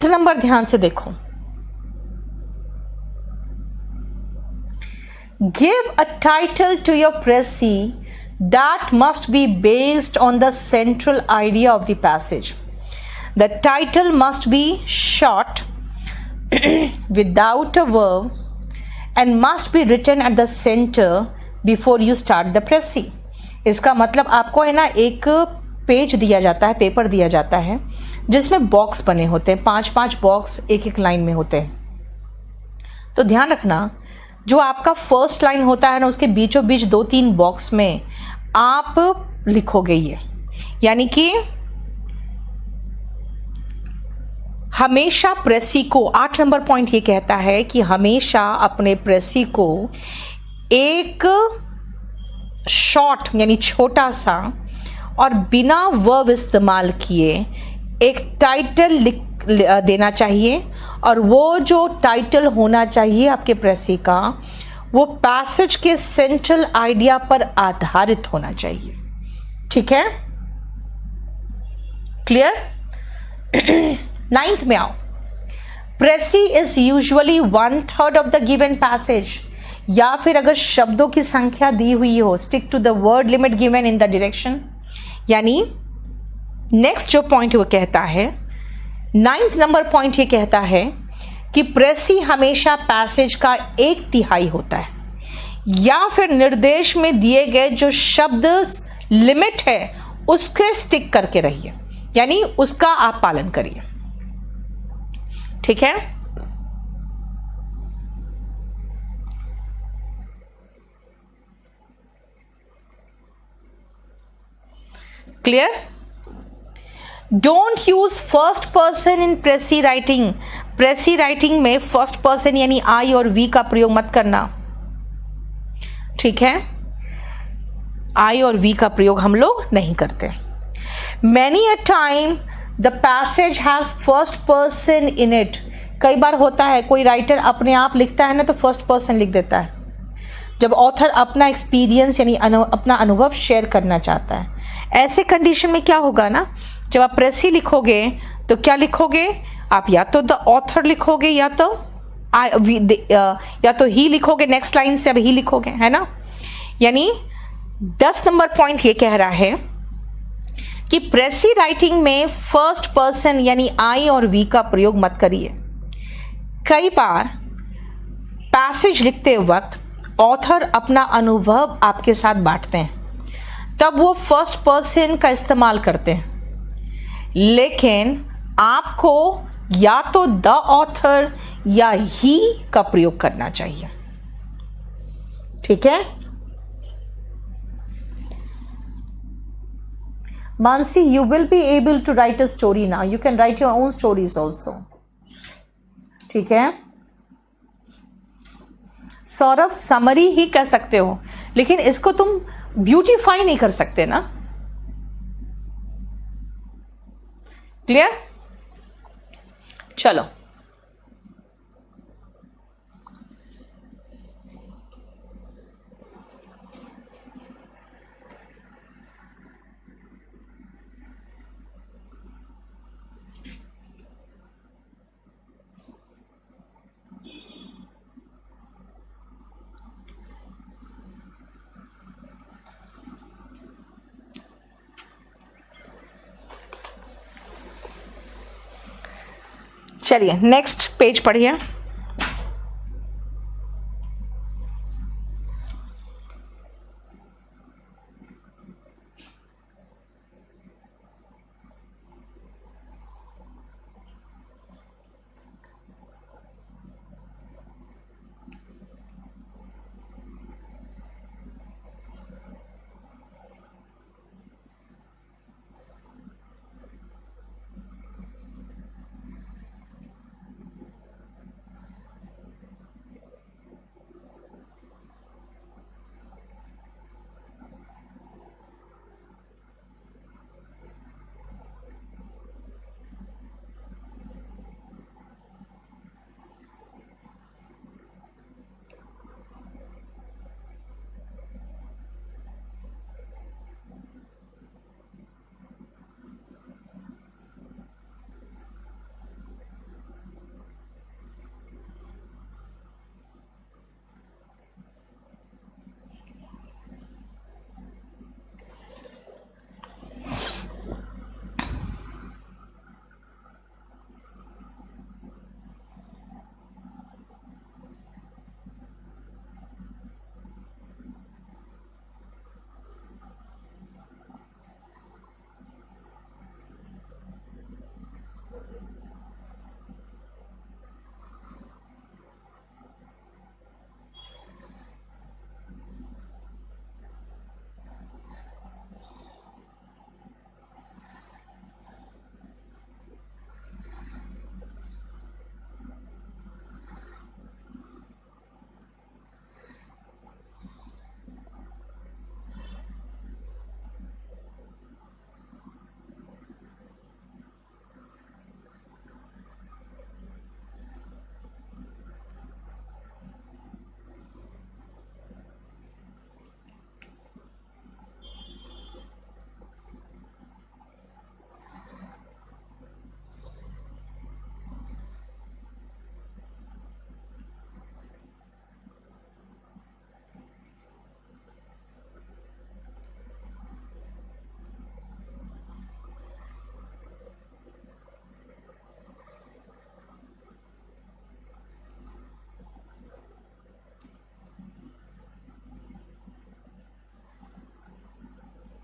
Number ध्यान से देखो। Give a title to your précis that must be based on the central idea of the passage. The title must be short, without a verb, and must be written at the center before you start the précis. इसका मतलब आपको है ना, एक page दिया जाता है, paper दिया जाता है जिसमें बॉक्स बने होते हैं, 5-5 बॉक्स एक एक लाइन में होते हैं। तो ध्यान रखना, जो आपका फर्स्ट लाइन होता है ना, उसके बीचों बीच 2-3 बॉक्स में आप लिखोगे ये, यानी कि हमेशा प्रेसी को, 8 नंबर पॉइंट ये कहता है कि हमेशा अपने प्रेसी को एक शॉर्ट यानी छोटा सा और बिना वर्ब इस्तेमाल किए एक टाइटल लिख देना चाहिए, और वो जो टाइटल होना चाहिए आपके प्रेसी का, वो पैसेज के सेंट्रल आइडिया पर आधारित होना चाहिए। ठीक है, क्लियर? 9th में आओ। Precis is usually 1/3 of the given passage, या फिर अगर शब्दों की संख्या दी हुई हो, stick to the word limit given in the direction. यानी नेक्स्ट जो पॉइंट वो कहता है, 9th नंबर पॉइंट ये कहता है कि प्रेसी हमेशा पैसेज का 1/3 होता है, या फिर निर्देश में दिए गए जो शब्द लिमिट है उसके स्टिक करके रहिए, यानी उसका आप पालन करिए। ठीक है, clear? Don't use first person in प्रेसी writing. प्रेसी writing में फर्स्ट पर्सन यानी आई और वी का प्रयोग मत करना। ठीक है, आई और वी का प्रयोग हम लोग नहीं करते। Many a time the passage has first person in it. कई बार होता है कोई राइटर अपने आप लिखता है ना, तो फर्स्ट पर्सन लिख देता है जब ऑथर अपना एक्सपीरियंस यानी अपना अनुभव शेयर करना चाहता है। ऐसे कंडीशन में क्या होगा ना, जब आप प्रेसी लिखोगे तो क्या लिखोगे आप, या तो द ऑथर लिखोगे या तो ही लिखोगे, नेक्स्ट लाइन से अब ही लिखोगे, है ना। यानी 10 नंबर पॉइंट ये कह रहा है कि प्रेसी राइटिंग में फर्स्ट पर्सन यानी आई और वी का प्रयोग मत करिए। कई बार पैसेज लिखते वक्त ऑथर अपना अनुभव आपके साथ बांटते हैं, तब वो फर्स्ट पर्सन का इस्तेमाल करते हैं, लेकिन आपको या तो द ऑथर या ही का प्रयोग करना चाहिए। ठीक है, Mansi, you will be able to write a story now, you can write your own stories also. ठीक है, सौरभ समरी ही कह सकते हो, लेकिन इसको तुम ब्यूटीफाई नहीं कर सकते ना। क्लियर? चलो, चलिए नेक्स्ट पेज पढ़िए।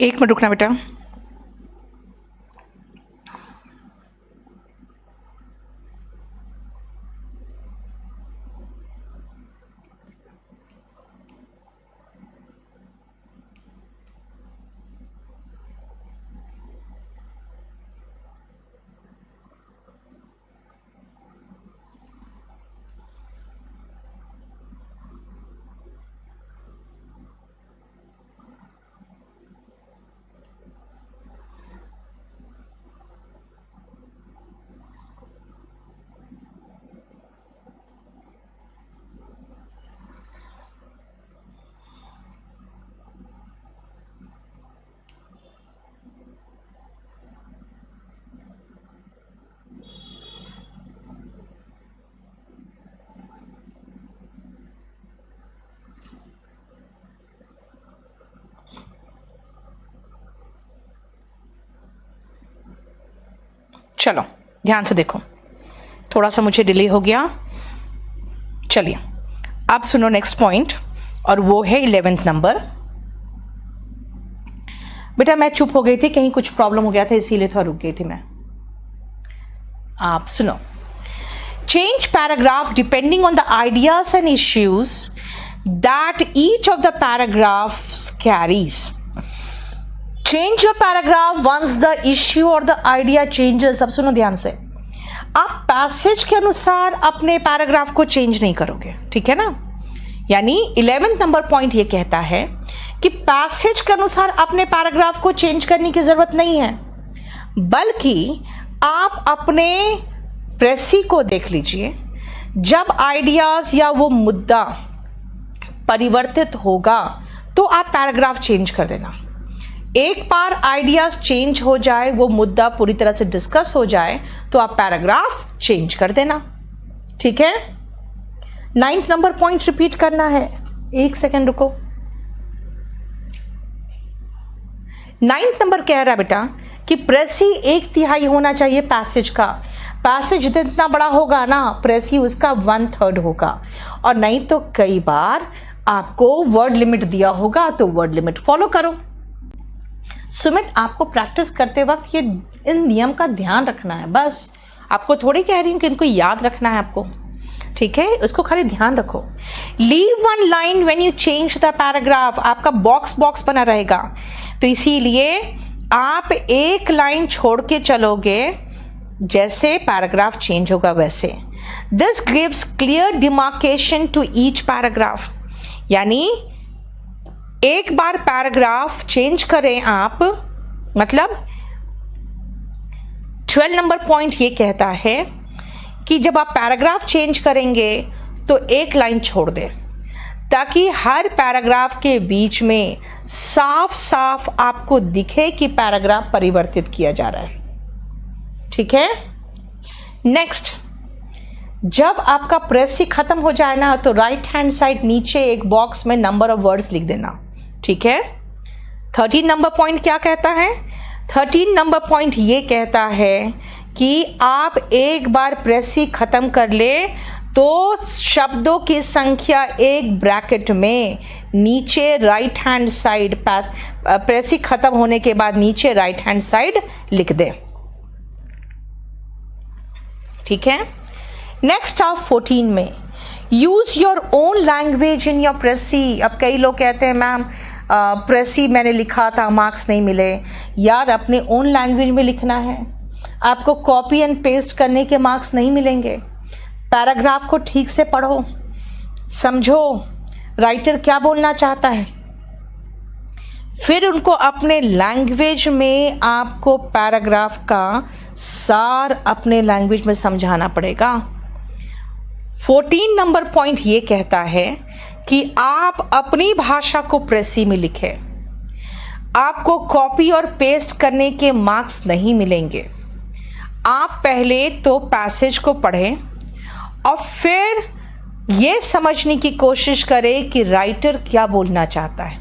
एक मिनट रुकना बेटा। चलो ध्यान से देखो, थोड़ा सा मुझे डिले हो गया। चलिए अब सुनो नेक्स्ट पॉइंट, और वो है 11th नंबर। बेटा मैं चुप हो गई थी, कहीं कुछ प्रॉब्लम हो गया था इसीलिए थोड़ा रुक गई थी मैं। आप सुनो, change paragraph depending on the ideas and issues that each of the paragraphs carries. Change your paragraph once the issue और द आइडिया चेंजेस। अब सुनो ध्यान से, आप पैसेज के अनुसार अपने पैराग्राफ को चेंज नहीं करोगे, ठीक है ना। यानी 11th नंबर पॉइंट ये कहता है कि पैसेज के अनुसार अपने पैराग्राफ को चेंज करने की जरूरत नहीं है, बल्कि आप अपने प्रेसी को देख लीजिए। जब आइडियाज या वो मुद्दा परिवर्तित होगा तो आप पैराग्राफ चेंज कर देना। एक बार आइडियाज चेंज हो जाए, वो मुद्दा पूरी तरह से डिस्कस हो जाए, तो आप पैराग्राफ चेंज कर देना, ठीक है। 9th नंबर पॉइंट रिपीट करना है, एक सेकेंड रुको। 9th नंबर कह रहा है बेटा कि प्रेसी 1/3 होना चाहिए पैसेज का। पैसेज जितना बड़ा होगा ना, प्रेसी उसका 1/3 होगा। और नहीं तो कई बार आपको वर्ड लिमिट दिया होगा तो वर्ड लिमिट फॉलो करो। सुमित आपको प्रैक्टिस करते वक्त ये इन नियम का ध्यान रखना है, बस। आपको थोड़ी कह रही हूं कि इनको याद रखना है आपको, ठीक है। उसको खाली ध्यान रखो। Leave one line when you change the paragraph. आपका बॉक्स बना रहेगा, तो इसीलिए आप एक लाइन छोड़ के चलोगे, जैसे पैराग्राफ चेंज होगा वैसे। This gives clear demarcation to each paragraph. यानी एक बार पैराग्राफ चेंज करें आप, मतलब 12 नंबर पॉइंट ये कहता है कि जब आप पैराग्राफ चेंज करेंगे तो एक लाइन छोड़ दें, ताकि हर पैराग्राफ के बीच में साफ साफ आपको दिखे कि पैराग्राफ परिवर्तित किया जा रहा है, ठीक है। नेक्स्ट, जब आपका प्रेसी खत्म हो जाए ना, तो राइट हैंड साइड नीचे एक बॉक्स में नंबर ऑफ वर्ड्स लिख देना, ठीक है। 13 नंबर पॉइंट क्या कहता है? 13 नंबर पॉइंट ये कहता है कि आप एक बार प्रेसी खत्म कर ले तो शब्दों की संख्या एक ब्रैकेट में नीचे राइट हैंड साइड, प्रेसी खत्म होने के बाद नीचे राइट हैंड साइड लिख दे, ठीक है। नेक्स्ट आप 14 में, use your own language in your precis. अब कई लोग कहते हैं मैम प्रेसी मैंने लिखा था, मार्क्स नहीं मिले। यार अपने ओन लैंग्वेज में लिखना है, आपको कॉपी एंड पेस्ट करने के मार्क्स नहीं मिलेंगे। पैराग्राफ को ठीक से पढ़ो, समझो राइटर क्या बोलना चाहता है, फिर उनको अपने लैंग्वेज में आपको पैराग्राफ का सार अपने लैंग्वेज में समझाना पड़ेगा। 14 नंबर पॉइंट ये कहता है कि आप अपनी भाषा को प्रेसी में लिखें। आपको कॉपी और पेस्ट करने के मार्क्स नहीं मिलेंगे। आप पहले तो पैसेज को पढ़ें और फिर ये समझने की कोशिश करें कि राइटर क्या बोलना चाहता है।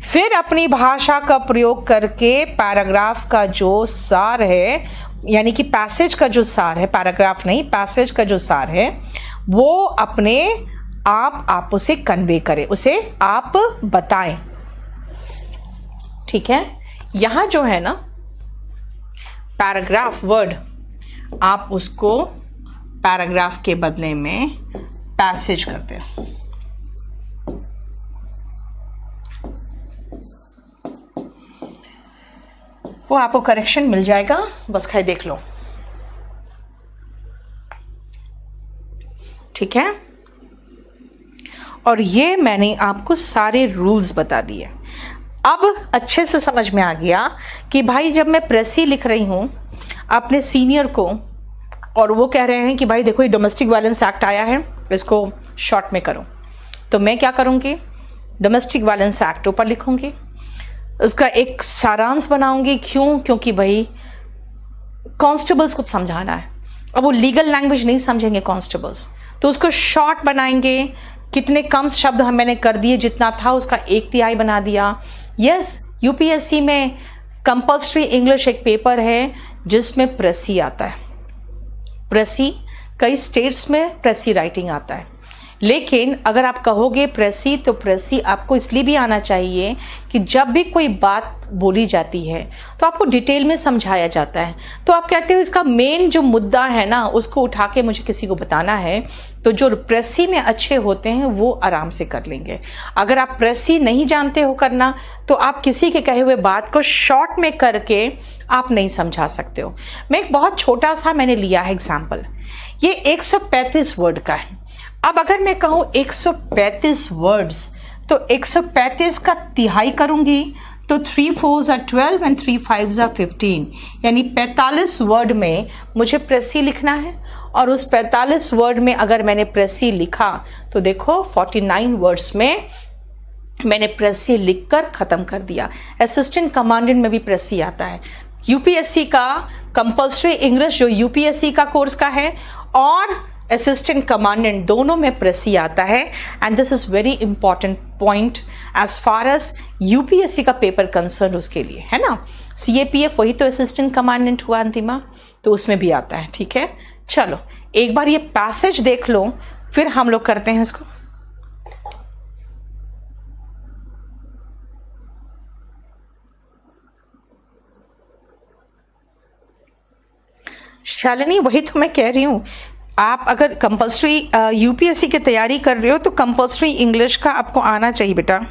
फिर अपनी भाषा का प्रयोग करके पैराग्राफ का जो सार है, यानी कि पैसेज का जो सार है, पैराग्राफ नहीं पैसेज का जो सार है, वो अपने आप उसे कन्वे करें, उसे आप बताएं। ठीक है, यहां जो है ना पैराग्राफ वर्ड, आप उसको पैराग्राफ के बदले में पैसेज करते हैं। वो आपको करेक्शन मिल जाएगा, बस खाली देख लो। ठीक है, और ये मैंने आपको सारे रूल्स बता दिए। अब अच्छे से समझ में आ गया कि भाई जब मैं प्रेसी लिख रही हूं अपने सीनियर को, और वो कह रहे हैं कि भाई देखो ये डोमेस्टिक वायलेंस एक्ट आया है, इसको शॉर्ट में करो, तो मैं क्या करूंगी, डोमेस्टिक वायलेंस एक्ट ऊपर लिखूंगी, उसका एक सारांश बनाऊंगी। क्यों? क्योंकि भाई कांस्टेबल्स को समझाना है, अब वो लीगल लैंग्वेज नहीं समझेंगे कांस्टेबल्स, तो उसको शॉर्ट बनाएंगे। कितने कम शब्द मैंने कर दिए, जितना था उसका 1/3 बना दिया। यस, यूपीएससी में कंपल्सरी इंग्लिश एक पेपर है जिसमें प्रेसी आता है। प्रेसी कई स्टेट्स में प्रेसी राइटिंग आता है, लेकिन अगर आप कहोगे प्रेसी, तो प्रेसी आपको इसलिए भी आना चाहिए कि जब भी कोई बात बोली जाती है तो आपको डिटेल में समझाया जाता है। तो आप कहते हो इसका मेन जो मुद्दा है ना, उसको उठा के मुझे किसी को बताना है, तो जो प्रेसी में अच्छे होते हैं वो आराम से कर लेंगे। अगर आप प्रेसी नहीं जानते हो करना, तो आप किसी के कहे हुए बात को शॉर्ट में करके आप नहीं समझा सकते हो। मैं एक बहुत छोटा सा मैंने लिया है एग्जाम्पल, ये 135 वर्ड का है। अब अगर मैं कहूं 135 वर्ड्स, तो 135 का तिहाई करूंगी तो 3 4s are 12 and 3 5s are 15, यानी 45 वर्ड में मुझे प्रेसी लिखना है। और उस 45 वर्ड में अगर मैंने प्रेसी लिखा तो देखो 49 वर्ड्स में मैंने प्रेसी लिखकर खत्म कर दिया। असिस्टेंट कमांडेंट में भी प्रेसी आता है। यूपीएससी का कंपल्सरी इंग्लिश जो यूपीएससी का कोर्स का है और असिस्टेंट कमांडेंट दोनों में प्रेसी आता है। And this is very important point as far as UPSC का पेपर कंसर्न, उसके लिए है ना। सीएपीएफ वही तो असिस्टेंट कमांडेंट हुआ अंतिमा, तो उसमें भी आता है। ठीक है, चलो एक बार ये पैसेज देख लो, फिर हम लोग करते हैं इसको। शालिनी वही तो मैं कह रही हूं, आप अगर कंपल्सरी यूपीएससी की तैयारी कर रहे हो तो कंपल्सरी इंग्लिश का आपको आना चाहिए बेटा।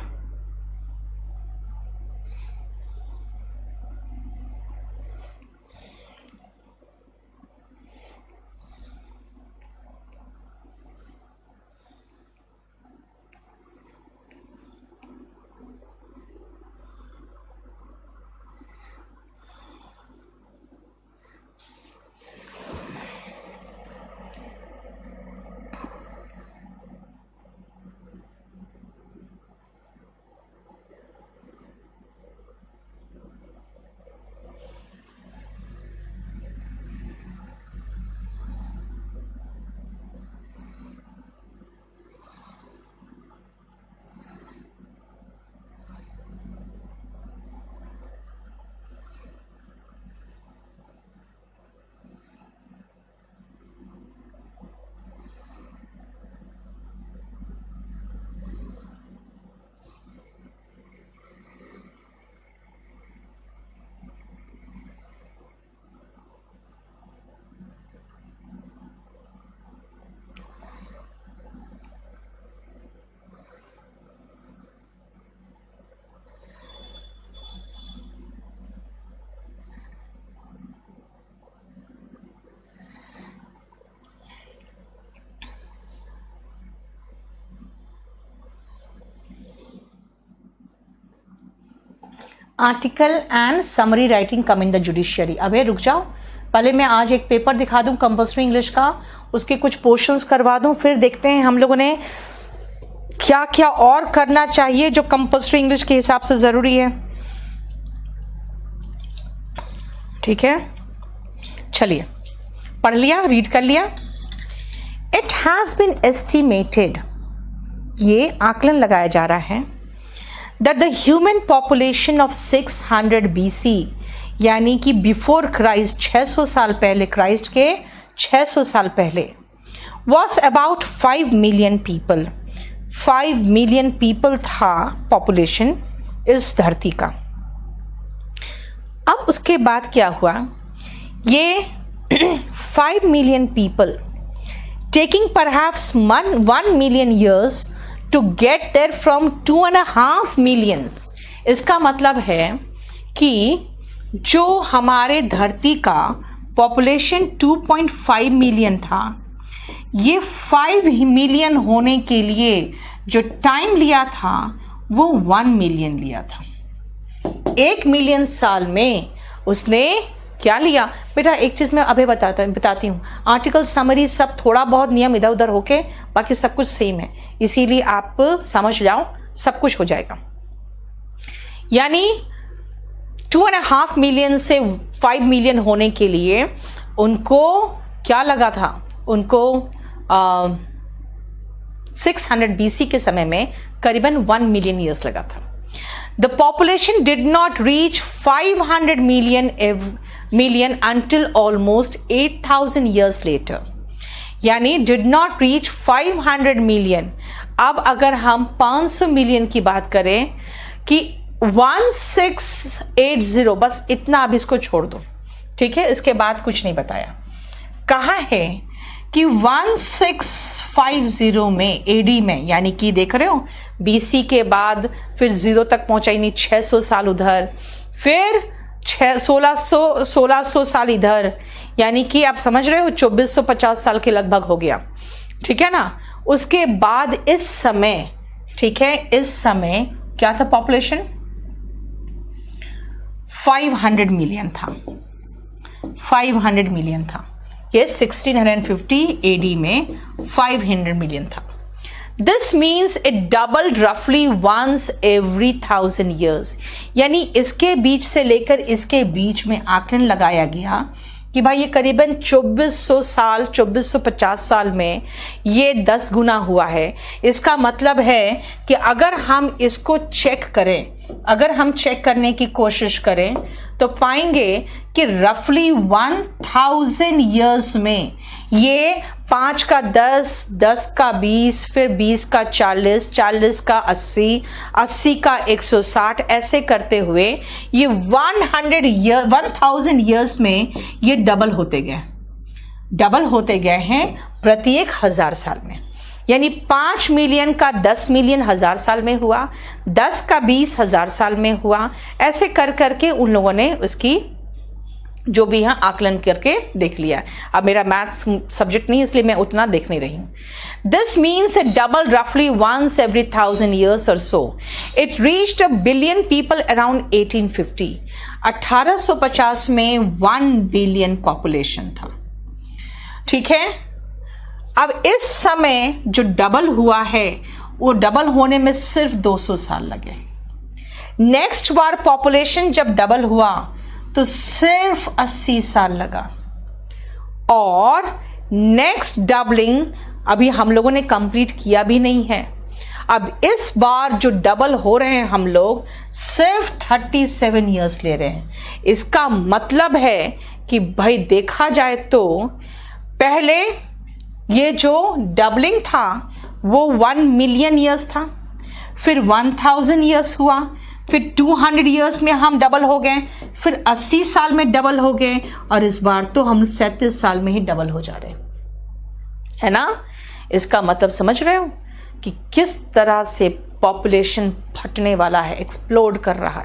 Article and summary writing come in the judiciary. अबे रुक जाओ, पहले मैं आज एक पेपर दिखा दूं कंपल्सरी इंग्लिश का, उसके कुछ पोर्शंस करवा दूं, फिर देखते हैं हम लोगों ने क्या क्या और करना चाहिए जो कंपल्सरी इंग्लिश के हिसाब से जरूरी है। ठीक है, चलिए पढ़ लिया, रीड कर लिया। इट हैज बीन एस्टिमेटेड, ये आकलन लगाया जा रहा है, that the human population of 600 BC, यानी कि बिफोर क्राइस्ट 600 साल पहले, क्राइस्ट के 600 साल पहले, was about 5 million people। 5 million people था पॉपुलेशन इस धरती का। अब उसके बाद क्या हुआ, ये 5 million people taking perhaps 1 million years to get there from 2.5 millions। इसका मतलब है कि जो हमारे धरती का पॉपुलेशन 2.5 मिलियन था, ये 5 मिलियन होने के लिए जो टाइम लिया था वो 1 मिलियन लिया था। 1 मिलियन साल में उसने क्या लिया? बेटा एक चीज मैं अभी बताती हूँ, आर्टिकल समरी सब थोड़ा बहुत नियम इधर उधर होके बाकी सब कुछ सेम है, इसीलिए आप समझ जाओ सब कुछ हो जाएगा। यानी 2.5 मिलियन से 5 मिलियन होने के लिए उनको क्या लगा था? उनको 600 BC के समय में करीबन 1 मिलियन ईयर्स लगा था। The population did not reach 500 million until almost 8,000 years later। यानी did not reach 500 million। अब अगर हम 500 मिलियन की बात करें कि 1680, बस इतना, अब इसको छोड़ दो, ठीक है, इसके बाद कुछ नहीं बताया। कहा है कि 1650 में एडी में, यानी कि देख रहे हो बीसी के बाद फिर 0 तक पहुंचा ही नहीं, 600 साल उधर, फिर 1600 साल इधर, यानी कि आप समझ रहे हो 2450 साल के लगभग हो गया, ठीक है ना। उसके बाद इस समय, ठीक है, इस समय क्या था? पॉपुलेशन 500 मिलियन था, 500 मिलियन था। ये 1650 एडी में 500 मिलियन था। This means it doubled roughly once every 1000 years। यानी इसके बीच से लेकर इसके बीच में आकलन लगाया गया कि भाई ये करीबन 2400 साल, 2450 साल में ये 10 गुना हुआ है। इसका मतलब है कि अगर हम इसको चेक करें, अगर हम चेक करने की कोशिश करें तो पाएंगे कि रफली 1000 ईयर्स में ये 5 का 10, 10 का 20, फिर 20 का 40, 40 का 80, 80 का 160, ऐसे करते हुए ये 1000 ईयर्स में ये डबल होते गए हैं प्रत्येक 1000 साल में। यानी 5 मिलियन का 10 मिलियन 1000 साल में हुआ, 10 का 20,000 साल में हुआ, ऐसे कर करके उन लोगों ने उसकी जो भी यहाँ आकलन करके देख लिया। अब मेरा मैथ्स सब्जेक्ट नहीं, इसलिए मैं उतना देख नहीं रही हूँ। दिस मीन्स इट डबल रफली once every 1000 years or so। It reached a billion people around 1850। 1850 में 1 बिलियन पॉपुलेशन था, ठीक है। अब इस समय जो डबल हुआ है वो डबल होने में सिर्फ 200 साल लगे। नेक्स्ट बार पॉपुलेशन जब डबल हुआ तो सिर्फ 80 साल लगा, और नेक्स्ट डबलिंग अभी हम लोगों ने कंप्लीट किया भी नहीं है। अब इस बार जो डबल हो रहे हैं हम लोग सिर्फ 37 इयर्स ले रहे हैं। इसका मतलब है कि भाई देखा जाए तो पहले ये जो डबलिंग था वो 1 मिलियन ईयर्स था, फिर 1000 ईयर्स हुआ, फिर 200 इयर्स में हम डबल हो गए, फिर 80 साल में डबल हो गए, और इस बार तो हम 37 साल में ही डबल हो जा रहे हैं, है ना। इसका मतलब समझ रहे हो कि किस तरह से पॉपुलेशन फटने वाला है, एक्सप्लोड कर रहा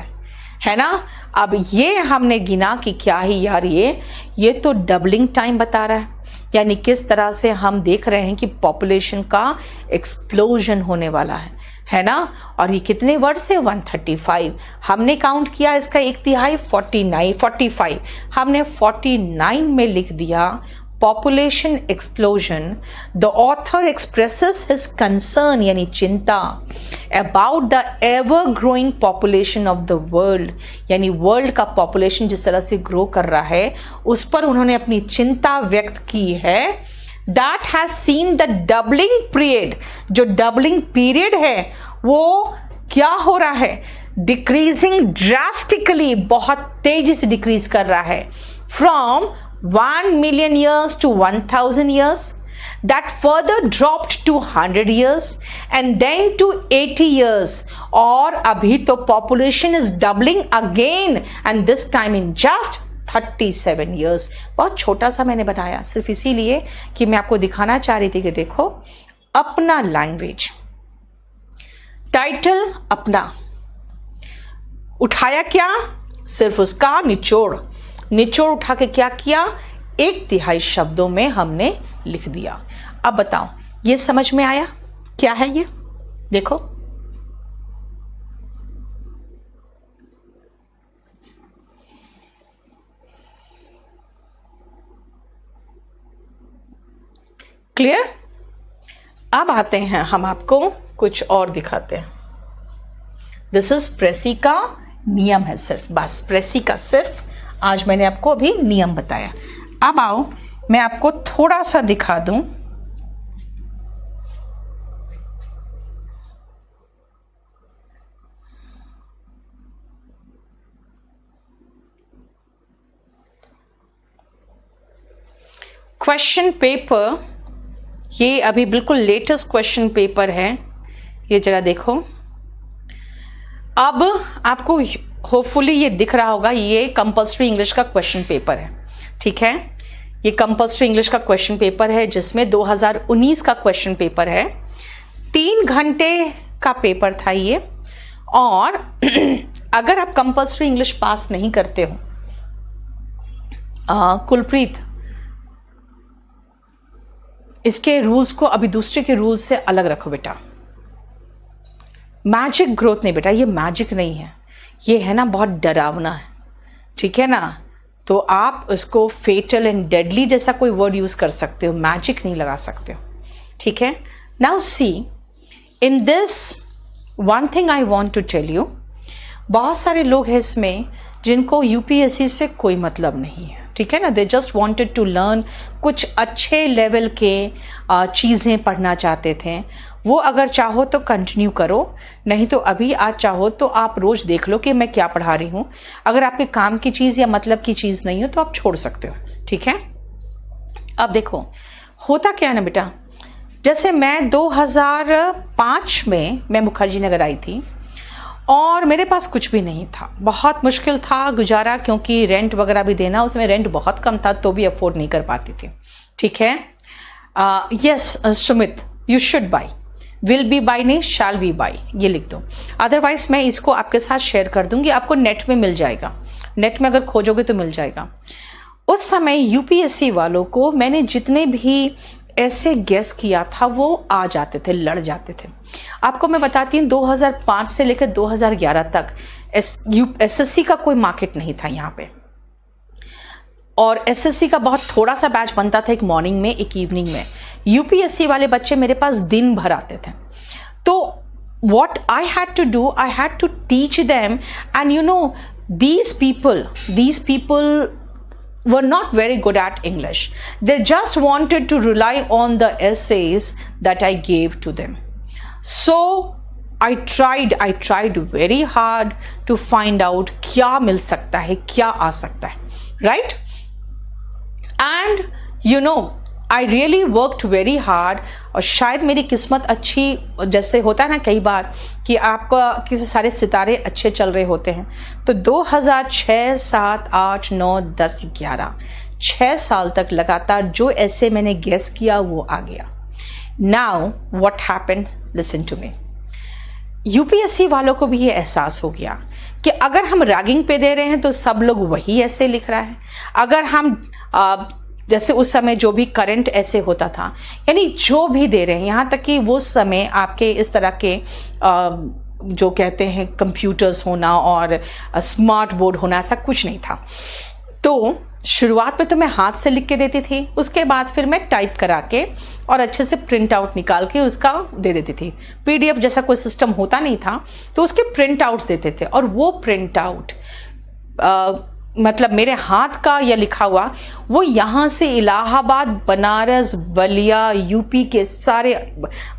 है ना। अब ये हमने गिना कि क्या ही यार, ये तो डबलिंग टाइम बता रहा है, यानी किस तरह से हम देख रहे हैं कि पॉपुलेशन का एक्सप्लोजन होने वाला है ना। और ये कितने वर्ड से? 135। हमने काउंट किया इसका 1/3 45, हमने 49 में लिख दिया population explosion. The author expresses his concern, यानी चिंता, about the ever growing population of the world, यानी वर्ल्ड का पॉपुलेशन जिस तरह से ग्रो कर रहा है उस पर उन्होंने अपनी चिंता व्यक्त की है। That has seen the doubling period, जो डबलिंग पीरियड है वो क्या हो रहा है? डिक्रीजिंग ड्रास्टिकली, बहुत तेजी से डिक्रीज कर रहा है, from 1 million years to 1000 years, that further dropped to 100 years and then to 80 years, और अभी तो population is doubling again and this time in just 37 years। बहुत छोटा सा मैंने बनाया सिर्फ इसीलिए कि मैं आपको दिखाना चाह रही थी कि देखो अपना लैंग्वेज, टाइटल अपना, उठाया क्या, सिर्फ उसका निचोड़ उठा के क्या किया, 1/3 शब्दों में हमने लिख दिया। अब बताओ ये समझ में आया क्या है ये? देखो क्लियर? अब आते हैं हम आपको कुछ और दिखाते हैं। दिस इज प्रेसी का नियम है सिर्फ, बस प्रेसी का सिर्फ आज मैंने आपको अभी नियम बताया। अब आओ मैं आपको थोड़ा सा दिखा दूं। क्वेश्चन पेपर, ये अभी बिल्कुल लेटेस्ट क्वेश्चन पेपर है, ये जरा देखो। अब आपको होपफुली ये दिख रहा होगा, ये कंपल्सरी इंग्लिश का क्वेश्चन पेपर है, ठीक है। ये कंपल्सरी इंग्लिश का क्वेश्चन पेपर है जिसमें 2019 का क्वेश्चन पेपर है। 3 घंटे का पेपर था ये। और अगर आप कंपल्सरी इंग्लिश पास नहीं करते हो, कुलप्रीत इसके रूल्स को अभी दूसरे के रूल्स से अलग रखो बेटा। मैजिक ग्रोथ नहीं बेटा, ये मैजिक नहीं है, ये है ना बहुत डरावना है, ठीक है ना। तो आप उसको फेटल एंड डेडली जैसा कोई वर्ड यूज कर सकते हो, मैजिक नहीं लगा सकते हो, ठीक है। Now see in this one thing I want to tell you, बहुत सारे लोग हैं इसमें जिनको यूपीएससी से कोई मतलब नहीं है, ठीक है ना। They just wanted to learn, कुछ अच्छे लेवल के चीज़ें पढ़ना चाहते थे। वो अगर चाहो तो कंटिन्यू करो, नहीं तो अभी आज चाहो तो आप रोज देख लो कि मैं क्या पढ़ा रही हूँ। अगर आपके काम की चीज़ या मतलब की चीज़ नहीं हो तो आप छोड़ सकते हो, ठीक है। अब देखो होता क्या है ना बेटा, जैसे मैं 2005 में मैं मुखर्जी नगर आई थी और मेरे पास कुछ भी नहीं था, बहुत मुश्किल था गुजारा, क्योंकि रेंट वगैरह भी देना, उसमें रेंट बहुत कम था तो भी अफोर्ड नहीं कर पाती थी, ठीक है। Yes Sumit, you should by, will be by नहीं शैल बी बाई, ये लिख दो। अदरवाइज मैं इसको आपके साथ शेयर कर दूंगी, आपको नेट में मिल जाएगा, नेट में अगर खोजोगे तो मिल जाएगा। उस समय यूपीएससी वालों को मैंने जितने भी ऐसे गेस किया था वो आ जाते थे, लड़ जाते थे। आपको मैं बताती हूँ 2005 से लेकर 2011 तक एसएससी का कोई मार्केट नहीं था यहाँ पे, और एसएससी का बहुत थोड़ा सा बैच बनता था, एक मॉर्निंग में एक इवनिंग में। यूपीएससी वाले बच्चे मेरे पास दिन भर आते थे। तो what I had to do, I had to teach them, and you know these people were not very good at English. They just wanted to rely on the essays that I gave to them. So I tried very hard to find out क्या मिल सकता है, क्या आ सकता है, right? And you know I really worked very hard, और शायद मेरी किस्मत अच्छी, जैसे होता है ना कई बार कि आपका किसी सारे सितारे अच्छे चल रहे होते हैं। तो 2006, 7, 8, 9, 10, 11 6 साल तक लगातार जो ऐसे मैंने गेस किया वो आ गया। Now what happened, listen to me. UPSC वालों को भी ये एहसास हो गया कि अगर हम रैगिंग पे दे रहे हैं तो सब लोग वही ऐसे लिख रहा है। अगर हम जैसे उस समय जो भी करंट ऐसे होता था, यानी जो भी दे रहे हैं, यहाँ तक कि वो समय आपके इस तरह के जो कहते हैं कंप्यूटर्स होना और स्मार्ट बोर्ड होना, ऐसा कुछ नहीं था। तो शुरुआत में तो मैं हाथ से लिख के देती थी, उसके बाद फिर मैं टाइप करा के और अच्छे से प्रिंट आउट निकाल के उसका दे देती थी। पीडीएफ जैसा कोई सिस्टम होता नहीं था तो उसके प्रिंट आउट्स देते थे, और वो प्रिंट आउट मतलब मेरे हाथ का या लिखा हुआ वो यहाँ से इलाहाबाद, बनारस, बलिया, यूपी के सारे,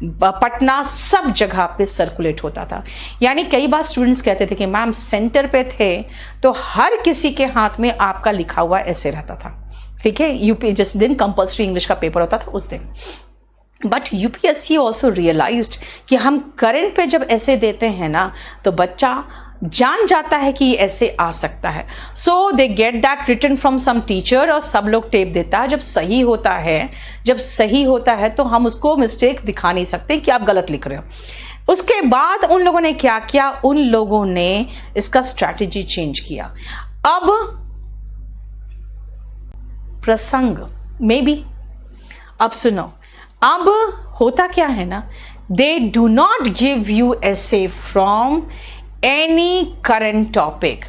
पटना, सब जगह पे सर्कुलेट होता था। यानी कई बार स्टूडेंट्स कहते थे कि मैम सेंटर पे थे तो हर किसी के हाथ में आपका लिखा हुआ ऐसे रहता था, ठीक है। यूपी जिस दिन कंपल्सरी इंग्लिश का पेपर होता था उस दिन। बट यूपीएससी ऑल्सो रियलाइज्ड कि हम करंट पे जब ऐसे देते हैं ना तो बच्चा जान जाता है कि ये ऐसे आ सकता है, so they get that written from some teacher, और सब लोग टेप देता है। जब सही होता है तो हम उसको मिस्टेक दिखा नहीं सकते कि आप गलत लिख रहे हो। उसके बाद उन लोगों ने क्या किया, उन लोगों ने इसका स्ट्रैटेजी चेंज किया। अब प्रसंग में भी, अब सुनो, अब होता क्या है ना, they do not give you essay from any current topic,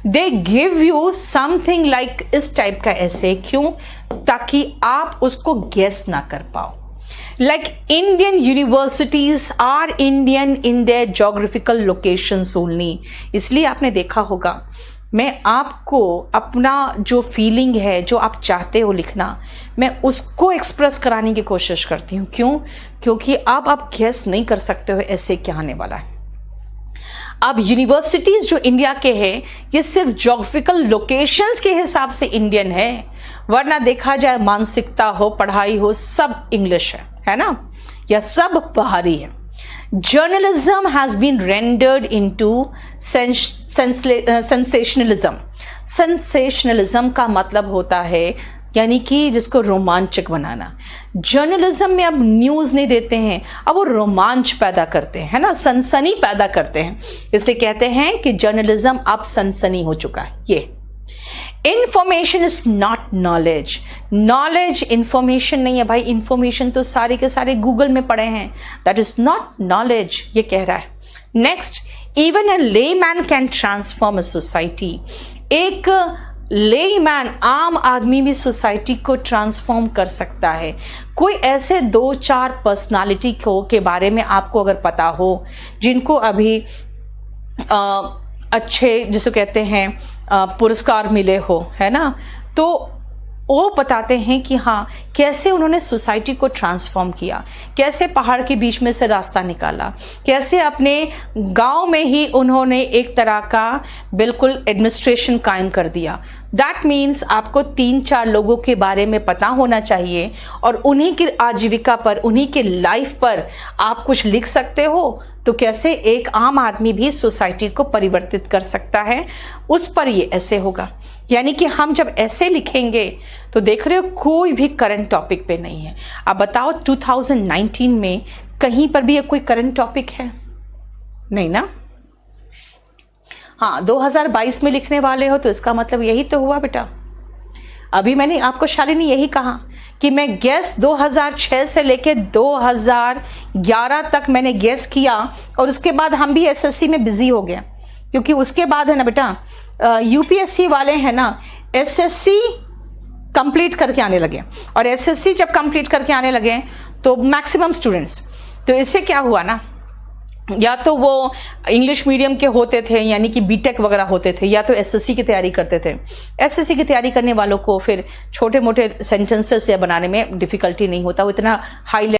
they give you something like इस टाइप का ऐसे। क्यों? ताकि आप उसको गेस ना कर पाओ। Like Indian universities are Indian in their geographical locations only। इसलिए आपने देखा होगा, मैं आपको अपना जो फीलिंग है, जो आप चाहते हो लिखना, मैं उसको एक्सप्रेस कराने की कोशिश करती हूँ। क्यों? क्योंकि अब आप गेस नहीं कर सकते हो ऐसे क्या आने वाला है। अब यूनिवर्सिटीज जो इंडिया के हैं, ये सिर्फ ज्योग्राफिकल लोकेशंस के हिसाब से इंडियन है, वरना देखा जाए मानसिकता हो, पढ़ाई हो, सब इंग्लिश है ना, या सब बाहरी है। Journalism has been rendered into sensationalism. Sensationalism का मतलब होता है यानी कि जिसको रोमांचक बनाना। जर्नलिज्म में अब न्यूज नहीं देते हैं, अब वो रोमांच पैदा करते हैं, है ना, सनसनी पैदा करते हैं। इसलिए कहते हैं कि जर्नलिज्म अब सनसनी हो चुका है। ये information is not knowledge. Knowledge information नहीं है भाई, इंफॉर्मेशन तो सारे के सारे गूगल में पड़े हैं, दैट इज नॉट नॉलेज, ये कह रहा है। Next, even a layman can transform a society. एक लेमैन, आम आदमी भी सोसाइटी को ट्रांसफॉर्म कर सकता है। कोई ऐसे 2-4 पर्सनालिटी के बारे में आपको अगर पता हो, जिनको अभी अच्छे जिसे कहते हैं पुरस्कार मिले हो, है ना, तो वो बताते हैं कि हाँ, कैसे उन्होंने सोसाइटी को ट्रांसफॉर्म किया, कैसे पहाड़ के बीच में से रास्ता निकाला, कैसे अपने गांव में ही उन्होंने एक तरह का बिल्कुल एडमिनिस्ट्रेशन कायम कर दिया। दैट मीन्स आपको 3-4 लोगों के बारे में पता होना चाहिए और उन्हीं की आजीविका पर, उन्हीं के लाइफ पर आप कुछ लिख सकते हो। तो कैसे एक आम आदमी भी सोसाइटी को परिवर्तित कर सकता है, उस पर ये ऐसे होगा। यानी कि हम जब ऐसे लिखेंगे तो देख रहे हो कोई भी करंट टॉपिक पे नहीं है। अब बताओ 2019 में कहीं पर भी ये कोई करंट टॉपिक है? नहीं ना। हाँ, 2022 में लिखने वाले हो तो इसका मतलब यही तो हुआ बेटा। अभी मैंने आपको शालिनी यही कहा कि मैं गैस 2006 से लेके 2011 तक मैंने गैस किया, और उसके बाद हम भी एसएससी में बिजी हो गए, क्योंकि उसके बाद है ना बेटा, यूपीएससी वाले हैं ना, एसएससी कंप्लीट करके आने लगे, और एसएससी जब कंप्लीट करके आने लगे तो मैक्सिमम स्टूडेंट्स, तो इससे क्या हुआ ना, या तो वो इंग्लिश मीडियम के होते थे यानी कि बीटेक वगैरह होते थे, या तो एसएससी की तैयारी करते थे। एसएससी की तैयारी करने वालों को फिर छोटे मोटे सेंटेंसेस या बनाने में डिफिकल्टी नहीं होता, वो इतना हाई